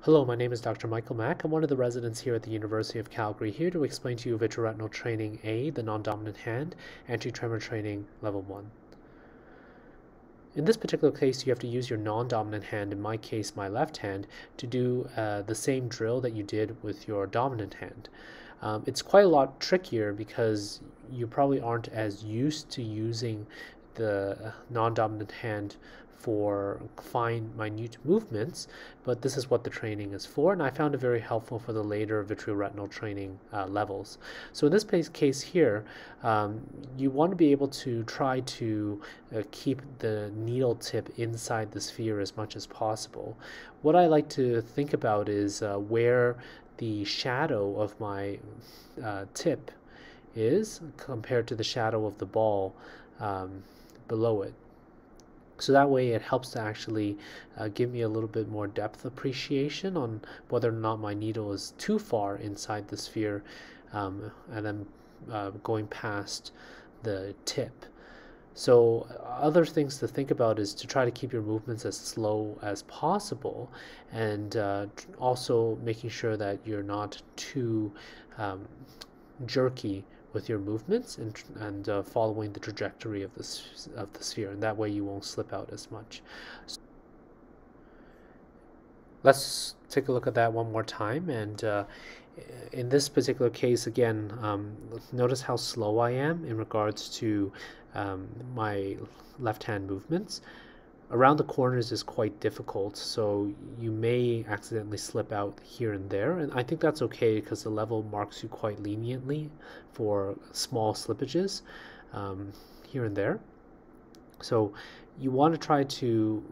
Hello, my name is Dr. Michael Mack. I'm one of the residents here at the University of Calgary, here to explain to you Vitreoretinal Training A, the non-dominant hand, anti-tremor training level 1. In this particular case, you have to use your non-dominant hand, in my case, my left hand, to do the same drill that you did with your dominant hand. It's quite a lot trickier because you probably aren't as used to using the non-dominant hand for fine, minute movements, but this is what the training is for, and I found it very helpful for the later vitreoretinal training levels. So in this case here, you want to be able to try to keep the needle tip inside the sphere as much as possible. What I like to think about is where the shadow of my tip is compared to the shadow of the ball below it. So that way it helps to actually give me a little bit more depth appreciation on whether or not my needle is too far inside the sphere and then going past the tip. So other things to think about is to try to keep your movements as slow as possible, and also making sure that you're not too jerky with your movements and following the trajectory of the sphere, and that way you won't slip out as much. So let's take a look at that one more time, and in this particular case, again, notice how slow I am in regards to my left hand movements. Around the corners is quite difficult, so you may accidentally slip out here and there, and I think that's okay because the level marks you quite leniently for small slippages here and there. So you want to try to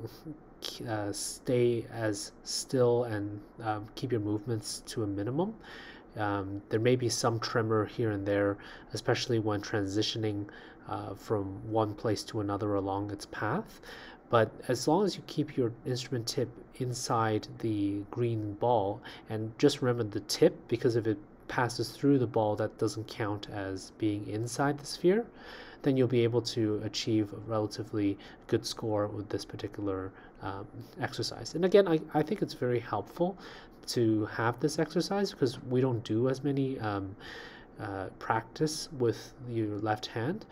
stay as still and keep your movements to a minimum. There may be some tremor here and there, especially when transitioning from one place to another along its path. But as long as you keep your instrument tip inside the green ball, and just remember the tip, because if it passes through the ball, that doesn't count as being inside the sphere, then you'll be able to achieve a relatively good score with this particular exercise. And again, I think it's very helpful to have this exercise because we don't do as many practice with your left hand.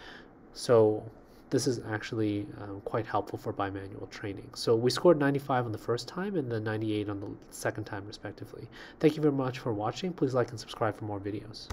So this is actually quite helpful for bimanual training. So we scored 95 on the first time and then 98 on the second time respectively. Thank you very much for watching. Please like and subscribe for more videos.